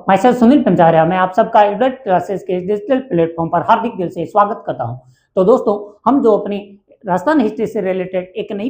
मैं सुनील पंचारिया, मैं आप सबका एडवेट क्लासेस के डिजिटल प्लेटफॉर्म पर हार्दिक दिल से स्वागत करता हूं। तो दोस्तों, हम जो अपनी राजस्थान हिस्ट्री से रिलेटेड एक नई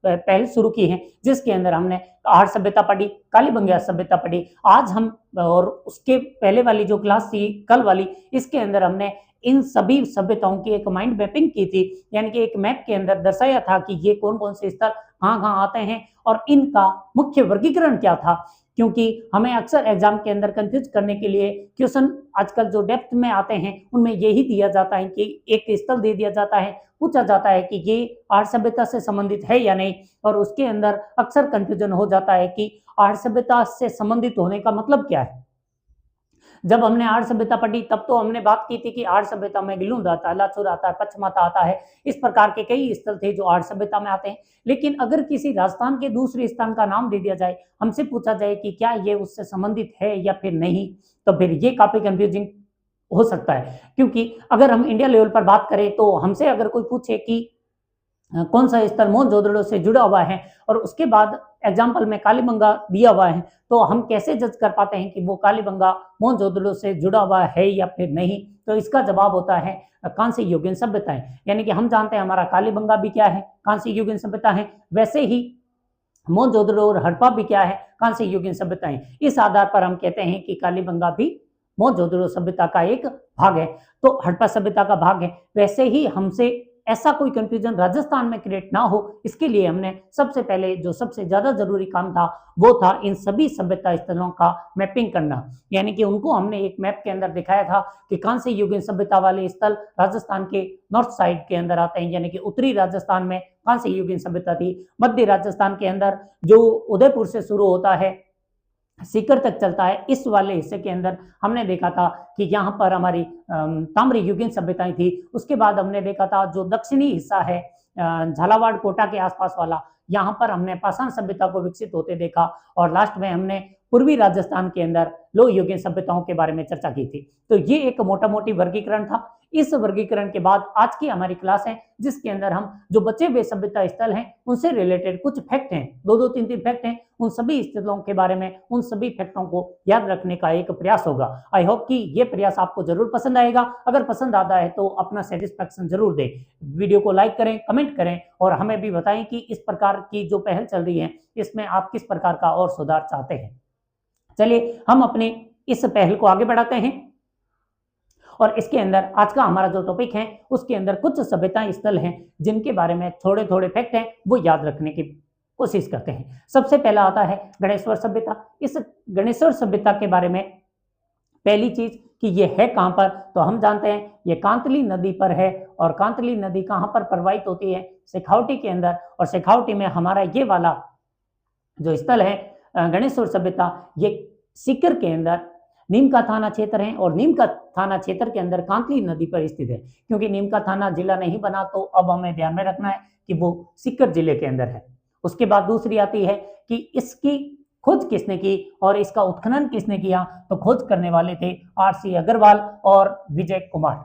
पहल शुरू की है, जिसके अंदर हमने आर्य सभ्यता पढ़ी, कालीबंगा सभ्यता पढ़ी। आज हम और उसके पहले वाली जो क्लास थी कल वाली, इसके अंदर हमने इन सभी सभ्यताओं की एक माइंड मैपिंग की थी, यानी कि एक मैप के अंदर दर्शाया था कि ये कौन कौन से स्थल कहाँ कहाँ आते हैं और इनका मुख्य वर्गीकरण क्या था। क्योंकि हमें अक्सर एग्जाम के अंदर कंफ्यूज करने के लिए क्वेश्चन आजकल जो डेप्थ में आते हैं उनमें यही दिया जाता है कि एक स्थल दे दिया जाता है, पूछा जाता है कि ये आर्य सभ्यता से संबंधित है या नहीं, और उसके अंदर अक्सर कंफ्यूजन हो जाता है कि आर्य सभ्यता से संबंधित होने का मतलब क्या है। जब हमने आर्य सभ्यता पढ़ी तब तो हमने बात की थी कि आर्य सभ्यता में गिलुंद आता है, लाचुर आता है, पचमाता आता है, इस प्रकार के कई स्थल थे जो आर्य सभ्यता में आते हैं। लेकिन अगर किसी राजस्थान के दूसरे स्थान का नाम दे दिया जाए, हमसे पूछा जाए कि क्या ये उससे संबंधित है या फिर नहीं, तो फिर ये काफी कंफ्यूजिंग हो सकता है। क्योंकि अगर हम इंडिया लेवल पर बात करें तो हमसे अगर कोई पूछे कि कौन सा स्थल मोहनजोदड़ो से जुड़ा हुआ है और उसके बाद एग्जाम्पल में कालीबंगा दिया हुआ है, तो हम कैसे जज कर पाते हैं कि वो कालीबंगा मोहनजोदड़ो से जुड़ा हुआ है या फिर नहीं। तो इसका जवाब होता है कांस्य युगीन सभ्यताएं। यानी कि हम जानते हैं हमारा कालीबंगा भी क्या है, कांस्य युगीन सभ्यता है, वैसे ही मोहनजोदड़ो और हड़प्पा भी क्या है, कांस्य युगीन सभ्यताएं। इस आधार पर हम कहते हैं कि कालीबंगा भी मोहनजोदड़ो सभ्यता का एक भाग है, तो हड़प्पा सभ्यता का भाग है। वैसे ही हमसे ऐसा कोई कंफ्यूजन राजस्थान में क्रिएट ना हो, इसके लिए हमने सबसे पहले जो सबसे ज्यादा जरूरी काम था वो था इन सभी सभ्यता स्थलों का मैपिंग करना। यानी कि उनको हमने एक मैप के अंदर दिखाया था कि कांस्य युगीन सभ्यता वाले स्थल राजस्थान के नॉर्थ साइड के अंदर आते हैं, यानी कि उत्तरी राजस्थान में कांस्य युगीन सभ्यता थी। मध्य राजस्थान के अंदर जो उदयपुर से शुरू होता है सीकर तक चलता है, इस वाले हिस्से के अंदर हमने देखा था कि यहाँ पर हमारी ताम्र युगीन सभ्यताएं थी। उसके बाद हमने देखा था जो दक्षिणी हिस्सा है झालावाड़ कोटा के आसपास वाला, यहाँ पर हमने पाषाण सभ्यता को विकसित होते देखा। और लास्ट में हमने पूर्वी राजस्थान के अंदर लोह युगीन सभ्यताओं के बारे में चर्चा की थी। तो ये एक मोटा मोटी वर्गीकरण था। इस वर्गीकरण के बाद आज की हमारी क्लास है, जिसके अंदर हम जो बचे हुए सभ्यता स्थल हैं उनसे रिलेटेड कुछ फैक्ट हैं, दो तीन फैक्ट हैं, उन सभी स्थलों के बारे में, उन सभी फैक्टों को याद रखने का एक प्रयास होगा। आई होप कि ये प्रयास आपको जरूर पसंद आएगा। अगर पसंद आता है तो अपना सेटिस्फैक्शन जरूर दें, वीडियो को लाइक करें, कमेंट करें और हमें भी बताएं कि इस प्रकार की जो पहल चल रही है इसमें आप किस प्रकार का और सुधार चाहते हैं। चलिए हम अपने इस पहल को आगे बढ़ाते हैं और इसके अंदर आज का हमारा जो टॉपिक है उसके अंदर कुछ सभ्यता स्थल हैं जिनके बारे में थोड़े थोड़े फैक्ट हैं वो याद रखने की कोशिश करते हैं। सबसे पहला आता है गणेश्वर सभ्यता। इस गणेश्वर सभ्यता के बारे में पहली चीज कि ये है कहां पर, तो हम जानते हैं ये कांतली नदी पर है। और कांतली नदी कहां पर प्रवाहित होती है, शेखावटी के अंदर। और शेखावटी में हमारा ये वाला जो स्थल है गणेश्वर सभ्यता, ये सीकर के अंदर नीम का थाना क्षेत्र है और नीम का थाना क्षेत्र के अंदर कांतली नदी पर स्थित है। क्योंकि नीम का थाना जिला नहीं बना तो अब हमें ध्यान में रखना है कि वो सीकर जिले के अंदर है। उसके बाद दूसरी आती है कि इसकी खोज किसने की और इसका उत्खनन किसने किया, तो खोज करने वाले थे आर.सी. अग्रवाल और विजय कुमार।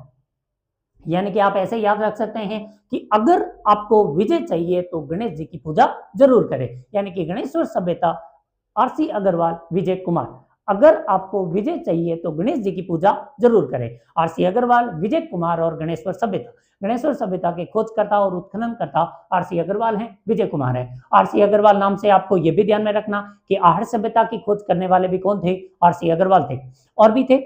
यानी कि आप ऐसे याद रख सकते हैं कि अगर आपको विजय चाहिए तो गणेश जी की पूजा जरूर करें। यानी कि गणेश्वर सभ्यता आर.सी. अग्रवाल, विजय कुमार। अगर आपको विजय चाहिए तो गणेश जी की पूजा जरूर करें। आर.सी. अग्रवाल, विजय कुमार और गणेश्वर सभ्यता। गणेश्वर सभ्यता के खोजकर्ता और उत्खननकर्ता आर.सी. अग्रवाल हैं, विजय कुमार हैं। आर.सी. अग्रवाल नाम से आपको यह भी ध्यान में रखना कि आर्य सभ्यता की खोज करने वाले भी कौन थे, आर.सी. अग्रवाल थे। और भी थे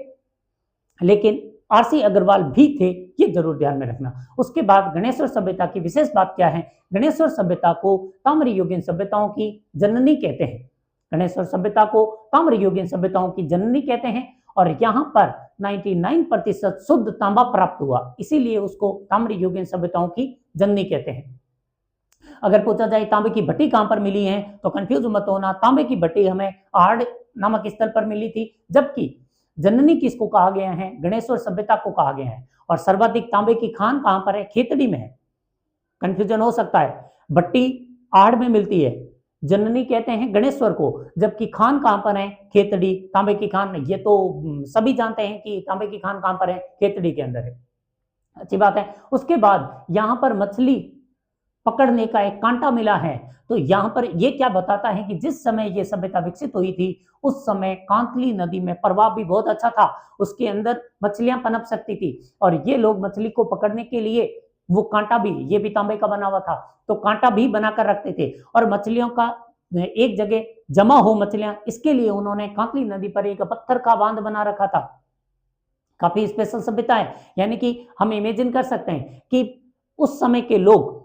लेकिन आर.सी. अग्रवाल भी थे, ये जरूर ध्यान में रखना। उसके बाद गणेश्वर सभ्यता की विशेष बात क्या है, गणेश्वर सभ्यता को ताम्र युगीन सभ्यताओं की जननी कहते हैं। गणेश्वर सभ्यता को ताम्र युगीन सभ्यताओं की जननी कहते हैं और यहाँ पर 99% शुद्ध तांबा प्राप्त हुआ, इसीलिए उसको ताम्र युगीन सभ्यताओं की जननी कहते हैं। अगर पूछा जाए तांबे की भट्टी कहां पर मिली है तो कंफ्यूज मत होना, तांबे की भट्टी हमें आड़ नामक स्थल पर मिली थी, जबकि जननी किसको कहा गया है, गणेश्वर सभ्यता को कहा गया है। और सर्वाधिक तांबे की खान कहां पर है, खेतड़ी में है। कंफ्यूजन हो सकता है, भट्टी आड़ में मिलती है, जननी कहते हैं गणेश्वर को, जबकि खान कहां पर है, खेतड़ी। तांबे की खान ये तो सभी जानते हैं कि तांबे की खान कहां पर है, खेतड़ी के अंदर है। अच्छी बात है। उसके बाद यहां पर मछली पकड़ने का एक कांटा मिला है। तो यहाँ पर ये क्या बताता है कि जिस समय ये सभ्यता विकसित हुई थी उस समय कांतली नदी में प्रवाह भी बहुत अच्छा था, उसके अंदर मछलियां पनप सकती थी और ये लोग मछली को पकड़ने के लिए वो कांटा भी, ये भी तांबे का बना हुआ था, तो कांटा भी बनाकर रखते थे और मछलियों का एक जगह जमा हो मछलियां, इसके लिए उन्होंने कांतली नदी पर एक पत्थर का बांध बना रखा था। काफी स्पेशल सभ्यता है, यानी कि हम इमेजिन कर सकते हैं कि उस समय के लोग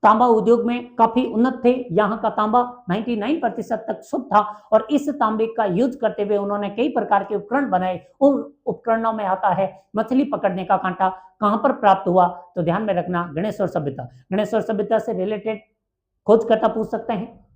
तांबा उद्योग में काफी उन्नत थे। यहाँ का तांबा 99% तक शुद्ध था और इस तांबे का यूज करते हुए उन्होंने कई प्रकार के उपकरण बनाए। उन उपकरणों में आता है मछली पकड़ने का कांटा। कहां पर प्राप्त हुआ, तो ध्यान में रखना गणेश्वर सभ्यता। गणेश्वर सभ्यता से रिलेटेड खोजकर्ता पूछ सकते हैं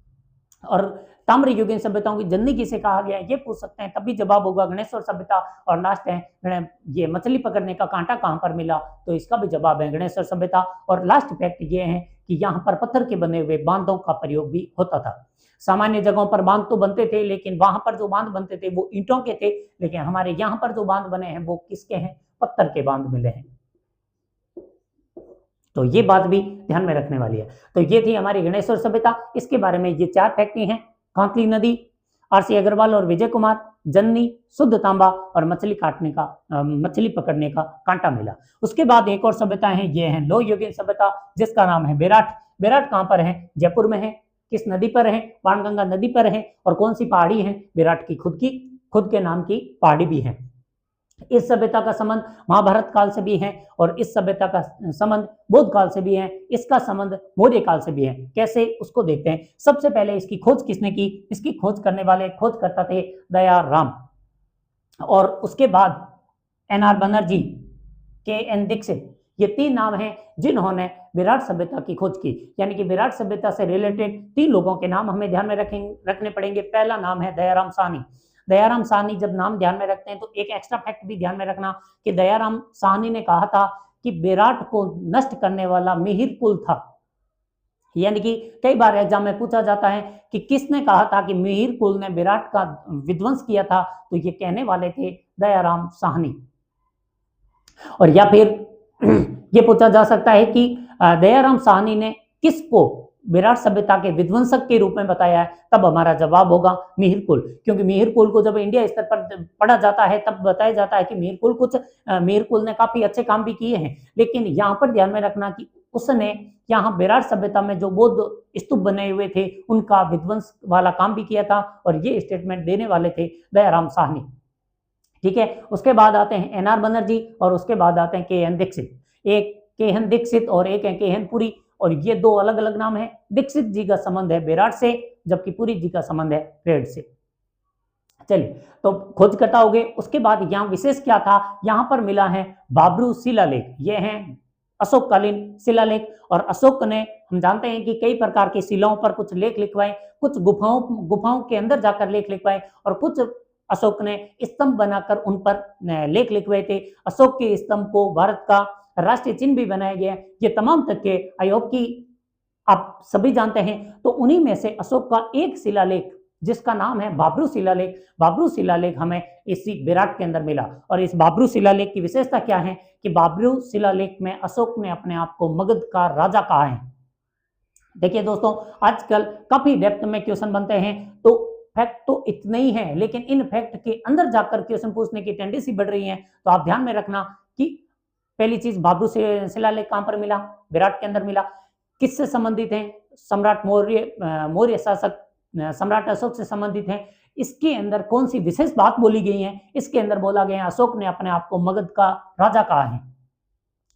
और ताम्र युगीन सभ्यताओं की जननी किसे कहा गया है ये पूछ सकते हैं, तभी जवाब होगा गणेश्वर सभ्यता। और लास्ट है ये मछली पकड़ने का कांटा कहां पर मिला, तो इसका भी जवाब है गणेश्वर सभ्यता। और लास्ट फैक्ट ये है कि यहाँ पर पत्थर के बने हुए बांधों का प्रयोग भी होता था। सामान्य जगहों पर बांध तो बनते थे, लेकिन वहां पर जो बांध बनते थे वो ईंटों के थे, लेकिन हमारे यहाँ पर जो बांध बने हैं वो किसके हैं, पत्थर के बांध मिले हैं। तो ये बात भी ध्यान में रखने वाली है। तो ये थी हमारी गणेश्वर सभ्यता। इसके बारे में ये 4 फैक्ट हैं, कांतली नदी, आरसी अग्रवाल और विजय कुमार, जननी, शुद्ध तांबा और मछली काटने का मछली पकड़ने का कांटा मिला। उसके बाद एक और सभ्यता है, ये है लौह युगीन सभ्यता, जिसका नाम है बेराट। बेराट कहाँ पर है, जयपुर में है। किस नदी पर है, बाणगंगा नदी पर है। और कौन सी पहाड़ी है, बेराट की खुद के नाम की पहाड़ी भी है। इस सभ्यता का संबंध महाभारत काल से भी है और इस सभ्यता का संबंध बौद्ध काल से भी है। इसका संबंध मौर्य काल से भी है। कैसे, उसको देखते हैं। सबसे पहले इसकी खोज किसने की, इसकी खोज करने वाले खोजकर्ता थे दयाराम, और उसके बाद एनआर बनर्जी, के.एन. दीक्षित, ये 3 नाम हैं जिन्होंने विराट सभ्यता की खोज की। यानी कि विराट सभ्यता से रिलेटेड 3 लोगों के नाम हमें ध्यान में रखने पड़ेंगे। पहला नाम है दयाराम साहनी। दयाराम साहनी जब नाम ध्यान में रखते हैं तो एक एक्स्ट्रा फैक्ट भी ध्यान में रखना कि दयाराम साहनी ने कहा था कि बेराट को नष्ट करने वाला मिहिर कुल था। यानी कि कई बार एग्जाम में पूछा जाता है कि किसने कहा था कि मिहिर कुल ने बेराट का विध्वंस किया था, तो ये कहने वाले थे दयाराम साहनी। और या फिर ये पूछा जा सकता है कि दयाराम साहनी ने किसको विराट सभ्यता के विध्वंसक के रूप में बताया है, तब हमारा जवाब होगा मिहिर कुल। क्योंकि मिहिर कुल को जब इंडिया स्तर पर पढ़ा जाता है तब बताया जाता है कि मिहिर कुल ने काफी अच्छे काम भी किए हैं, लेकिन यहाँ पर ध्यान में रखना कि उसने यहाँ विराट सभ्यता में जो बौद्ध स्तूप बने हुए थे उनका विध्वंस वाला काम भी किया था, और ये स्टेटमेंट देने वाले थे दयाराम साहनी। ठीक है, उसके बाद आते हैं एनआर बनर्जी और उसके बाद आते हैं के.एन. दीक्षित। एक के.एन. दीक्षित और एक है के.एन. पुरी, और ये 2 अलग अलग नाम हैं। दीक्षित जी का संबंध है बेराट से, जबकि पुरी जी का संबंध है रेड से। चलिए, तो खोज करता हो गए। उसके बाद यहाँ विशेष क्या था, यहाँ पर मिला है बाबरू शिलालेख। ये हैं अशोककालीन शिलालेख, और अशोक ने, हम जानते हैं कि कई प्रकार की शिलाओं पर कुछ लेख लिखवाए, कुछ गुफाओं के अंदर जाकर लेख लिखवाए, और कुछ अशोक ने स्तंभ बनाकर उन पर लेख लिखवाए थे। अशोक के स्तंभ को भारत का राष्ट्रीय चिन्ह भी बनाया गया। ये तमाम तथ्य आई होप कि आप सभी जानते हैं। तो उन्हीं में से अशोक का एक शिलालेख जिसका नाम है बाबरू शिलालेख, बाबरू शिलालेख हमें इसी बेराट के अंदर मिला। और इस बाबरू शिलालेख की विशेषता क्या है कि बाबरू शिलालेख में अशोक ने अपने आप को मगध का राजा कहा है। देखिए दोस्तों, आजकल काफी डेप्थ में क्वेश्चन बनते हैं, तो फैक्ट तो इतने ही हैं, लेकिन इन फैक्ट के अंदर जाकर क्वेश्चन पूछने की टेंडेंसी बढ़ रही है। तो आप ध्यान में रखना कि पहली चीज, बाबरू शिलालेख कहां पर मिला, विराट के अंदर मिला। किससे संबंधित है, सम्राट मौर्य शासक सम्राट अशोक से संबंधित है। इसके अंदर कौन सी विशेष बात बोली गई है, इसके अंदर बोला गया है अशोक ने अपने आप को मगध का राजा कहा है।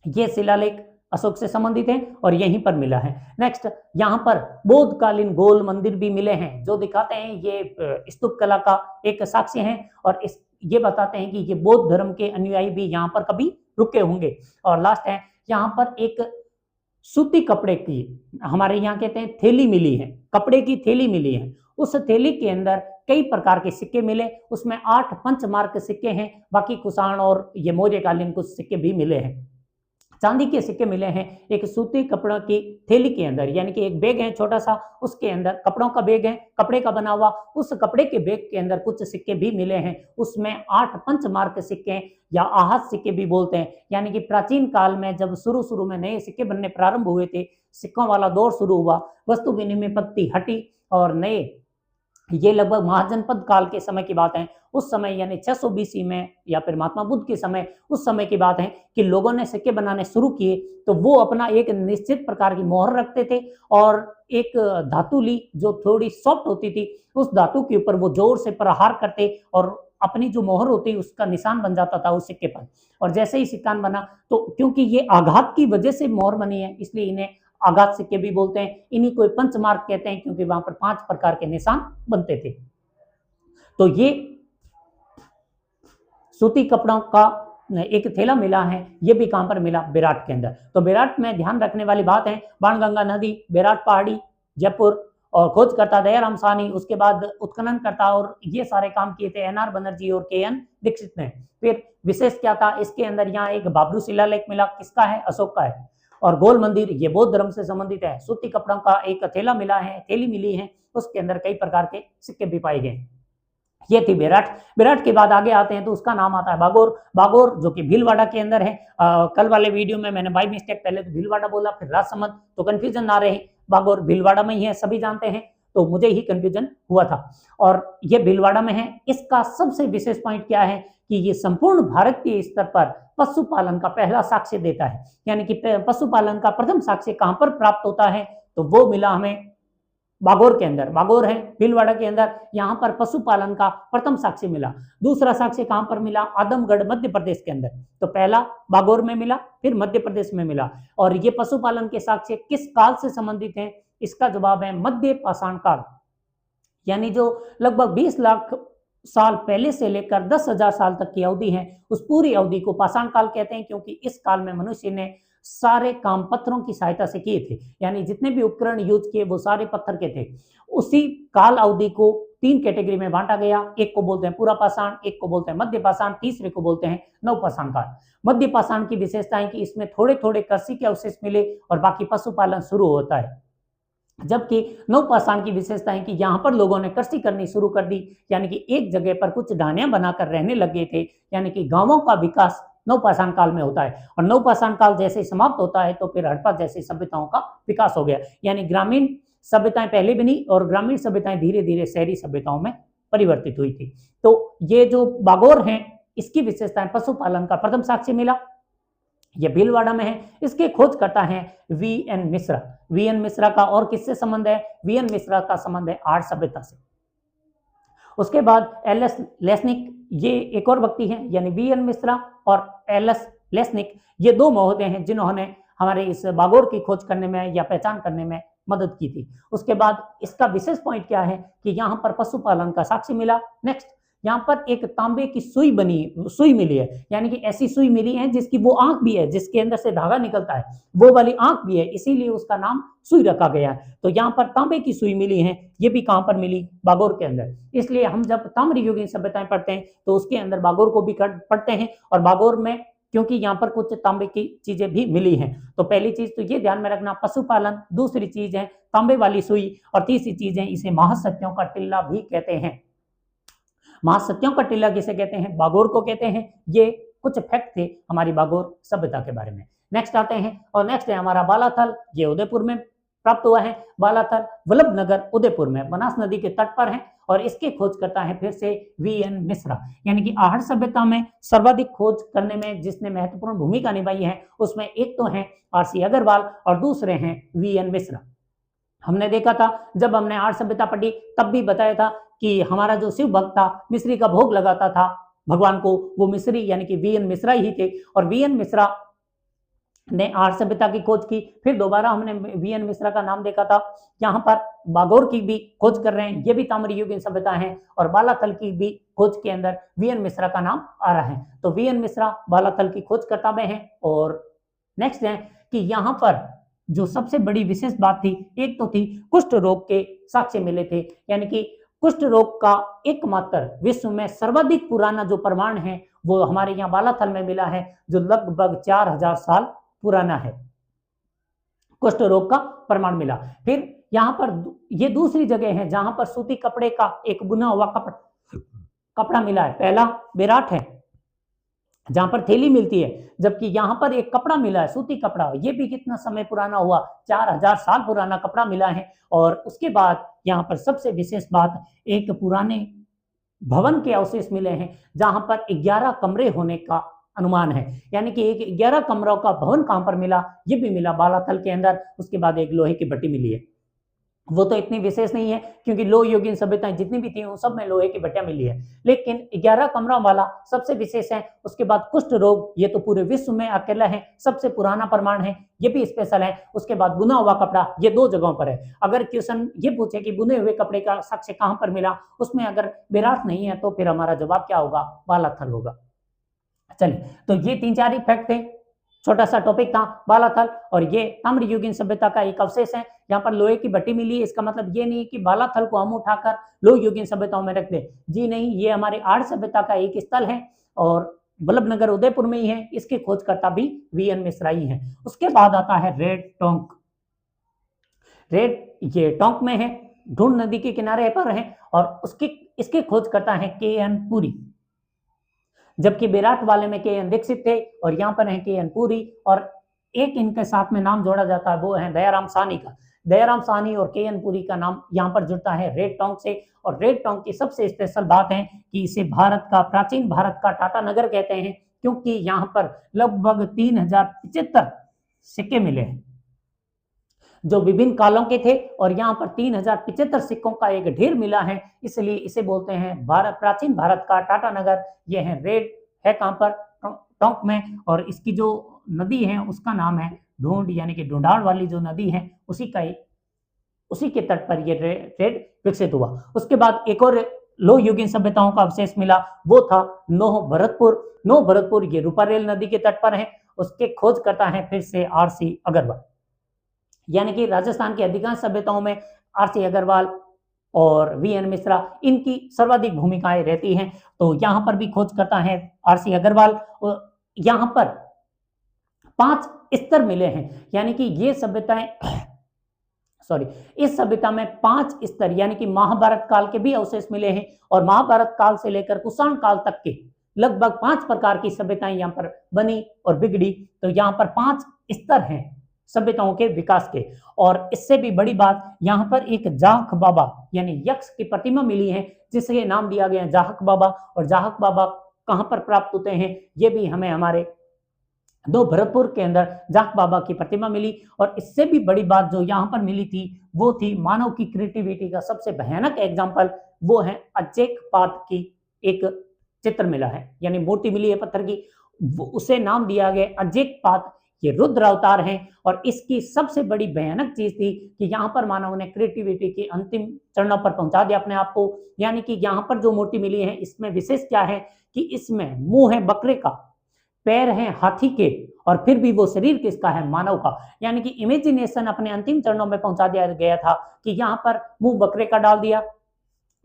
ये शिलालेख अशोक से संबंधित है और यहीं पर मिला है। नेक्स्ट, यहाँ पर बौद्धकालीन गोल मंदिर भी मिले हैं जो दिखाते हैं ये स्तूप कला का एक साक्ष्य है, और ये बताते हैं कि ये बौद्ध धर्म के अनुयायी भी यहाँ पर कभी रुके होंगे। और लास्ट है, यहाँ पर एक सूती कपड़े की, हमारे यहाँ कहते हैं थैली मिली है, कपड़े की थैली मिली है। उस थैली के अंदर कई प्रकार के सिक्के मिले, उसमें 8 पंचमार्क सिक्के हैं, बाकी कुषाण और ये मौर्यकालीन कुछ सिक्के भी मिले हैं। चांदी के सिक्के मिले हैं एक सूती कपड़ा की थैली के अंदर, यानी कि एक बैग है छोटा सा, उसके अंदर कपड़ों का बैग है, कपड़े का बना हुआ, उस कपड़े के बैग के अंदर कुछ सिक्के भी मिले हैं। उसमें 8 पंचमार्क सिक्के या आहत सिक्के भी बोलते हैं, यानी कि प्राचीन काल में जब शुरू में नए सिक्के बनने प्रारंभ हुए थे, सिक्कों वाला दौर शुरू हुआ, वस्तु विनिमय पद्धति हटी और नए, ये लगभग महाजनपद काल के समय की बात है। उस समय यानी 600 बीसी में या फिर महात्मा बुद्ध के समय, उस समय की बात है कि लोगों ने सिक्के बनाने शुरू किए, तो वो अपना एक निश्चित प्रकार की मोहर रखते थे और एक धातु ली जो थोड़ी सॉफ्ट होती थी, उस धातु के ऊपर वो जोर से प्रहार करते और अपनी जो मोहर होती उसका निशान बन जाता था उस सिक्के पर। और जैसे ही सिक्का बना, तो क्योंकि ये आघात की वजह से मोहर बनी है, इसलिए इन्हें आघात सिक्के भी बोलते हैं। इन्हीं को पंचमार्क कहते हैं क्योंकि वहां पर 5 प्रकार के निशान बनते थे। तो ये सूती कपड़ों का एक थैला मिला है, ये भी कहां पर मिला? बेराट के अंदर। तो बेराट में ध्यान रखने वाली बात है, बाणगंगा नदी, बेराट पहाड़ी, जयपुर, और खोजकर्ता दयाराम साहनी, उसके बाद उत्खनन करता और ये सारे काम किए थे एनआर बनर्जी और केएन दीक्षित ने। फिर विशेष क्या था इसके अंदर? यहाँ एक बाबरू शिलालेख मिला, किसका है? अशोक का है। और गोल मंदिर, ये बौद्ध धर्म से संबंधित है। सूती कपड़ों का एक थैला मिला है, थैली मिली है, उसके अंदर कई प्रकार के सिक्के भी पाए गए। ये थी बेराट। बेराट के बाद आगे आते हैं तो उसका नाम आता है बागोर। बागोर जो कि भीलवाड़ा के अंदर है। कल वाले वीडियो में मैंने बाई मिस्टेक पहले तो भीलवाड़ा बोला फिर राजसमंद, तो कंफ्यूजन ना रहे, बागोर भीलवाड़ा में ही है, सभी जानते हैं, तो मुझे ही कंफ्यूजन हुआ था। और ये भीलवाड़ा में है। इसका सबसे विशेष पॉइंट क्या है कि ये संपूर्ण भारतीय स्तर पर पशुपालन का पहला साक्ष्य देता है, यानी कि पशुपालन का प्रथम साक्ष्य कहां पर प्राप्त होता है? तो वो मिला हमें बागोर के अंदर। बागोर है भीलवाड़ा के अंदर, यहाँ पर पशुपालन का प्रथम साक्ष्य मिला। दूसरा साक्ष्य कहां पर मिला? आदमगढ़ मध्य प्रदेश के अंदर। तो पहला बागोर में मिला, फिर मध्य प्रदेश में मिला। और ये पशुपालन के साक्ष्य किस काल से संबंधित हैं? इसका जवाब है मध्य पाषाण काल, यानी जो लगभग 20 लाख साल पहले से लेकर 10,000 साल तक की अवधि है, उस पूरी अवधि को पाषाण काल कहते हैं, क्योंकि इस काल में मनुष्य ने सारे काम पत्थरों की सहायता से किए थे, यानी जितने भी उपकरण यूज किए वो सारे पत्थर के थे। उसी काल अवधि को 3 कैटेगरी में बांटा गया, एक को बोलते हैं पूरा पाषाण, एक को बोलते हैं मध्य पाषाण, तीसरे को बोलते हैं नवपाषाण काल। मध्य पाषाण की विशेषता है कि इसमें थोड़े थोड़े कृषि के अवशेष मिले और बाकी पशुपालन शुरू होता है। जबकि नवपाषाण की विशेषता है कि यहाँ पर लोगों ने कृषि करनी शुरू कर दी, यानी कि एक जगह पर कुछ ढानियां बनाकर रहने लग गए थे, यानी कि गांवों का विकास नवपाषाण काल में होता है। और नवपाषाण काल जैसे समाप्त होता है तो फिर हड़प्पा जैसी सभ्यताओं का विकास हो गया, यानी ग्रामीण सभ्यताएं पहले बनी और ग्रामीण सभ्यताएं धीरे धीरे शहरी सभ्यताओं में परिवर्तित हुई थी। तो ये जो बागोर है, इसकी विशेषताएं पशुपालन का प्रथम साक्ष्य मिला, ये भीलवाड़ा में है। इसके खोजकर्ता हैं वीएन मिश्रा। वीएन मिश्रा का और किससे संबंध है? वीएन मिश्रा का संबंध है आर्य सभ्यता से। उसके बाद एलएस लेस्निक, ये एक और व्यक्ति हैं, यानी वीएन मिश्रा और एलएस लेस्निक, ये 2 महोदय हैं जिन्होंने हमारे इस बागोर की खोज करने में या पहचान करने में मदद की थी। उसके बाद इसका विशेष पॉइंट क्या है कि यहाँ पर पशुपालन का साक्ष्य मिला। नेक्स्ट, यहाँ पर एक तांबे की सुई मिली है, यानी कि ऐसी सुई मिली है जिसकी वो आंख भी है, जिसके अंदर से धागा निकलता है, वो वाली आंख भी है, इसीलिए उसका नाम सुई रखा गया है। तो यहाँ पर तांबे की सुई मिली है, ये भी कहां पर मिली? बागोर के अंदर। इसलिए हम जब ताम्रयुगीन सभ्यताएं पढ़ते हैं तो उसके अंदर बागोर को भी पढ़ते हैं, और बागोर में क्योंकि यहाँ पर कुछ तांबे की चीजें भी मिली हैं। तो पहली चीज तो ये ध्यान में रखना, पशुपालन, दूसरी चीज है तांबे वाली सुई, और तीसरी चीज है इसे महासत्यों का टिल्ला भी कहते हैं। महासत्यों का टिल्ला किसे कहते हैं? बागोर को कहते हैं। ये कुछ फैक्ट थे हमारी बागोर सभ्यता के बारे में। नेक्स्ट आते हैं, और नेक्स्ट है हमारा बालाथल, ये उदयपुर में प्राप्त हुआ है। बालाथल वल्लभ नगर उदयपुर में बनास नदी के तट पर है, और इसके खोज करता है फिर से वीएन मिश्रा, यानी कि आहड़ सभ्यता में सर्वाधिक खोज करने में जिसने महत्वपूर्ण भूमिका निभाई है उसमें एक तो है आरसी अग्रवाल और दूसरे हैं वीएन मिश्रा। हमने देखा था जब हमने आहड़ सभ्यता पढ़ी तब भी बताया था कि हमारा जो शिव भक्त था मिश्री का भोग लगाता था भगवान को, वो मिश्री यानी कि वीएन मिश्रा ही थे। और वीएन मिश्रा ने आहड़ सभ्यता की खोज की। फिर दोबारा हमने वीएन मिश्रा का नाम देखा था। यहाँ पर बागोर की भी खोज कर रहे हैं, ये भी ताम्रयुगीन सभ्यता है, और बालाथल की भी खोज के अंदर वीएन मिश्रा का नाम आ रहा है। तो वीएन मिश्रा बालाथल की खोज करता में है। और नेक्स्ट है कि यहाँ पर जो सबसे बड़ी विशेष बात थी, एक तो थी कुष्ठ रोग के साक्ष्य मिले थे, यानी कि कुष्ठ रोग का एकमात्र विश्व में सर्वाधिक पुराना जो प्रमाण है वो हमारे यहाँ बालाथल में मिला है, जो लगभग 4000 साल पुराना है, कुष्ठ रोग का प्रमाण मिला। फिर यहाँ पर ये दूसरी जगह है जहां पर सूती कपड़े का एक बुना हुआ कपड़ा मिला है। पहला बेराट है जहां पर थैली मिलती है, जबकि यहाँ पर एक कपड़ा मिला है, सूती कपड़ा। ये भी कितना समय पुराना हुआ, 4000 साल पुराना कपड़ा मिला है। और उसके बाद यहाँ पर सबसे विशेष बात, एक पुराने भवन के अवशेष मिले हैं जहां पर 11 कमरे होने का अनुमान है, यानी कि एक 11 कमरों का भवन कहां पर मिला, ये भी मिला बालाथल के अंदर। उसके बाद एक लोहे की भट्टी मिली है, वो तो इतनी विशेष नहीं है क्योंकि लोह युगीन सभ्यताएं जितनी भी थी उन सब में लोहे की भट्टियां मिली है, लेकिन 11 कमरों वाला सबसे विशेष है। उसके बाद कुष्ठ रोग, ये तो पूरे विश्व में अकेला है, सबसे पुराना प्रमाण है, ये भी स्पेशल है। उसके बाद बुना हुआ कपड़ा, ये 2 जगहों पर है। अगर क्वेश्चन ये पूछे कि बुने हुए कपड़े का साक्ष्य कहां पर मिला, उसमें अगर बेराट नहीं है तो फिर हमारा जवाब क्या होगा, बालाथल होगा। चलिए, तो ये 3-4 ही फैक्ट थे, छोटा सा टॉपिक था बालाथल। और ये ताम्र युगीन सभ्यता का एक अवशेष है, यहाँ पर लोहे की भट्टी मिली है। इसका मतलब ये नहीं कि बालाथल को हम उठाकर लोह युगीन सभ्यताओं में रख दे, जी नहीं, ये हमारे आर्य सभ्यता का एक स्थल है और वल्लभनगर उदयपुर में ही है। इसके खोजकर्ता भी वीएन मिश्रा ही है। उसके बाद आता है रेड टोंक। ये टोंक में है, ढूंढ नदी के किनारे पर है और इसके खोजकर्ता है के.एन. पुरी, जबकि बेराट वाले में के.एन. दीक्षित थे और यहाँ पर है के.एन. पुरी। और एक इनके साथ में नाम जोड़ा जाता है, वो है दयाराम साहनी का। दयाराम साहनी और के.एन. पुरी का नाम यहाँ पर जुड़ता है रेड टोंक से। और रेड टोंक की सबसे स्पेशल बात है कि इसे प्राचीन भारत का टाटा नगर कहते हैं, क्योंकि यहाँ पर लगभग 3075 सिक्के मिले हैं जो विभिन्न कालों के थे, और यहाँ पर 3075 सिक्कों का एक ढेर मिला है, इसलिए इसे बोलते हैं प्राचीन भारत का टाटा नगर। ये है रेड, है कहां पर, टोंक में। और इसकी जो नदी है उसका नाम है ढूंढ, यानी कि ढूंढाड़ वाली जो नदी है उसी के तट पर ये रेड विकसित हुआ। उसके बाद एक और लोह युगीन सभ्यताओं का अवशेष मिला, वो था नोह भरतपुर। ये रूपारेल नदी के तट पर है। उसके खोज करता है फिर से आर.सी. अग्रवाल, यानी कि राजस्थान की अधिकांश सभ्यताओं में आर.सी. अग्रवाल और वीएन मिश्रा, इनकी सर्वाधिक भूमिकाएं रहती हैं। तो यहाँ पर भी खोज करता है आर.सी. अग्रवाल। यहाँ पर 5 स्तर मिले हैं, यानी कि ये सभ्यताएं इस सभ्यता में 5 स्तर, यानी कि महाभारत काल के भी अवशेष मिले हैं और महाभारत काल से लेकर कुषाण काल तक के लगभग 5 प्रकार की सभ्यताएं यहाँ पर बनी और बिगड़ी। तो यहाँ पर 5 स्तर हैं सभ्यताओं के विकास के। और इससे भी बड़ी बात, यहाँ पर एक जाहक बाबा यानी यक्ष की प्रतिमा मिली है, जिसके नाम दिया गया है जाहक बाबा। और जाहक बाबा कहां पर प्राप्त होते हैं, ये भी हमें हमारे दो भरतपुर के अंदर जाहक बाबा की प्रतिमा मिली। और इससे भी बड़ी बात जो यहाँ पर मिली थी, वो थी मानव की क्रिएटिविटी का सबसे भयानक एग्जाम्पल, वो है अजेकपात की एक चित्र मिला है, यानी मूर्ति मिली है पत्थर की, उसे नाम दिया गया अजेकपात। ये रुद्र अवतार है। और इसकी सबसे बड़ी भयानक चीज थी कि यहाँ पर मानव ने क्रिएटिविटी के अंतिम चरणों पर पहुंचा दिया अपने आप को। यानी कि यहाँ पर जो मूर्ति मिली है, इसमें विशेष क्या है कि इसमें मुंह है बकरे का, पैर हैं हाथी के, और फिर भी वो शरीर किसका है, मानव का। यानी कि इमेजिनेशन अपने अंतिम चरणों में पहुंचा दिया गया था कि यहाँ पर मुंह बकरे का डाल दिया,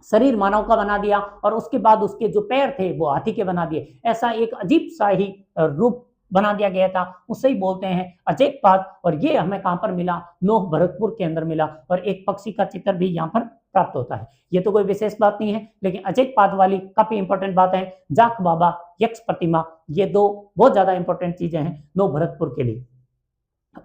शरीर मानव का बना दिया, और उसके बाद उसके जो पैर थे वो हाथी के बना दिए। ऐसा एक अजीब सा ही रूप बना दिया गया था, उसे ही बोलते हैं अजेकपात। और ये हमें कहां पर मिला, नोह भरतपुर के अंदर मिला। और एक पक्षी का चित्र भी यहाँ पर प्राप्त होता है। ये तो कोई विशेष बात नहीं है, लेकिन अजेकपात वाली काफी इंपॉर्टेंट बात है। जाक बाबा, यक्ष प्रतिमा, ये दो बहुत ज्यादा इंपॉर्टेंट चीजें हैं नोह भरतपुर के लिए।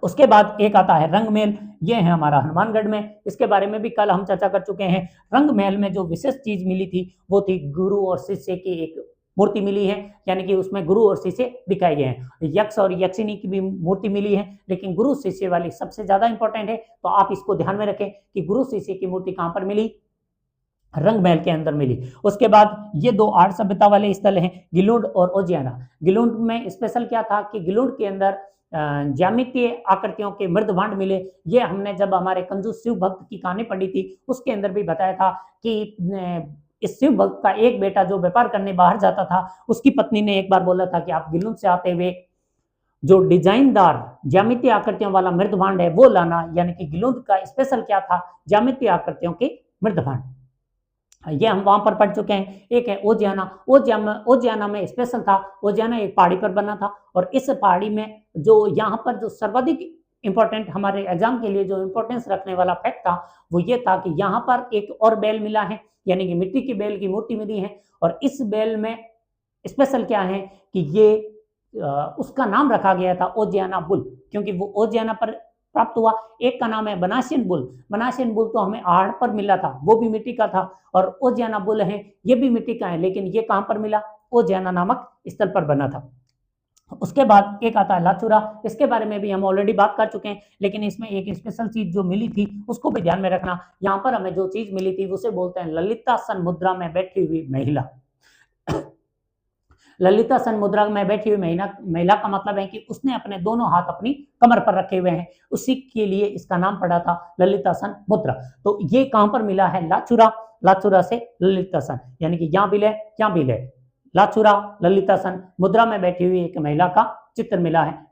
उसके बाद एक आता है रंग महल, ये है हमारा हनुमानगढ़ में। इसके बारे में भी कल हम चर्चा कर चुके हैं। रंग महल में जो विशेष चीज मिली थी वो थी गुरु और शिष्य की एक मूर्ति मिली है, यानी कि उसमें गुरु और शिष्य दिखाए गए हैं। यक्ष और यक्षिनी की भी मूर्ति मिली है, लेकिन गुरु शिष्य वाली सबसे ज्यादा इंपॉर्टेंट है। तो आप इसको ध्यान में रखें कि गुरु शिष्य की मूर्ति कहां पर मिली, रंग महल के अंदर मिली। उसके बाद ये दो आर्य सभ्यता वाले स्थल हैं, गिलुंड और ओजियाना। गिलुंड में स्पेशल क्या था कि गिलुंड के अंदर ज्यामितीय आकृतियों के मृद भांड मिले। ये हमने जब हमारे कंजूस शिव भक्त की कहानी पढ़ी थी उसके अंदर भी बताया था कि इस शिव भक्त का एक बेटा जो व्यापार करने बाहर जाता था, उसकी पत्नी ने एक बार बोला था कि आप गिलुंड से आते हुए जो डिजाइनदार ज्यामितीय आकृतियों वाला मृद भांड है वो लाना। यानी कि गिलुंड का स्पेशल क्या था, ज्यामितीय आकृतियों के मृद भांड। ये हम वहां पर पढ़ चुके हैं। एक है ओजियाना। ओजियाना में स्पेशल था, ओजियाना एक पहाड़ी पर बना था और इस पहाड़ी में जो यहाँ पर जो सर्वाधिक इंपॉर्टेंट हमारे एग्जाम के लिए जो इंपॉर्टेंस रखने वाला फैक्ट था वो ये था कि यहाँ पर एक और बेल मिला है, यानी कि मिट्टी की बेल की मूर्ति मिली है और इस बेल में स्पेशल क्या है कि ये उसका नाम रखा गया था ओजियाना बुल, क्योंकि वो ओजियाना पर प्राप्त हुआ। एक का नाम है बनासियन बुल। बनासियन बुल तो हमें आहड़ पर मिला था, वो भी मिट्टी का था, और ओजियाना बुल है ये भी मिट्टी का है, लेकिन ये कहां पर मिला? ओजियाना नामक स्थल पर बना था। उसके बाद एक आता है लाचुरा। इसके बारे में भी हम ऑलरेडी बात कर चुके हैं, लेकिन इसमें एक स्पेशल चीज जो मिली थी उसको भी ध्यान में रखना। यहाँ पर हमें जो चीज मिली थी उसे बोलते हैं ललितासन मुद्रा में बैठी हुई महिला। ललितासन मुद्रा में बैठी हुई महिला का मतलब है कि उसने अपने दोनों हाथ अपनी कमर पर रखे हुए हैं, उसी के लिए इसका नाम पड़ा था ललितासन मुद्रा। तो ये कहां पर मिला है? लाचुरा। लाचुरा से ललितासन, यानी कि यहाँ भी ले, यहाँ भी ले, लाचुरा ललितासन मुद्रा में बैठी हुई एक महिला का चित्र मिला है।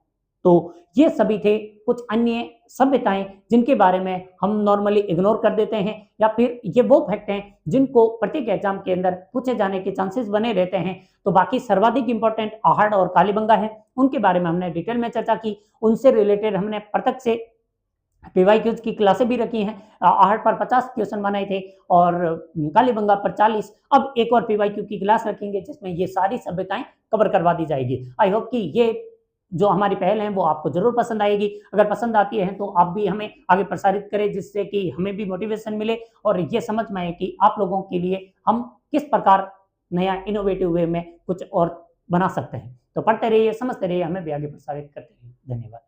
तो ये सभी थे कुछ अन्य सभ्यताएं जिनके बारे में हम नॉर्मली इग्नोर कर देते हैं, या फिर ये वो फैक्ट हैं जिनको प्रत्येक एग्जाम के अंदर पूछे जाने के चांसेस बने रहते हैं। तो बाकी सर्वाधिक इंपॉर्टेंट आहड़ और कालीबंगा है, उनके बारे में हमने डिटेल में चर्चा की। उनसे रिलेटेड हमने प्रत्यक्ष से पीवाईक्यूज की क्लासें भी रखी हैं। आहड़ पर 50 क्वेश्चन बनाए थे और कालीबंगा पर 40। अब एक और पीवाईक्यू की क्लास रखेंगे जिसमें ये सारी सभ्यताएं कवर करवा दी जाएगी। आई होप कि ये जो हमारी पहल है वो आपको जरूर पसंद आएगी। अगर पसंद आती है तो आप भी हमें आगे प्रसारित करें, जिससे कि हमें भी मोटिवेशन मिले और ये समझ में आए कि आप लोगों के लिए हम किस प्रकार नया इनोवेटिव वे में कुछ और बना सकते हैं। तो पढ़ते रहिए, समझते रहिए, हमें भी आगे प्रसारित करते रहिए। धन्यवाद।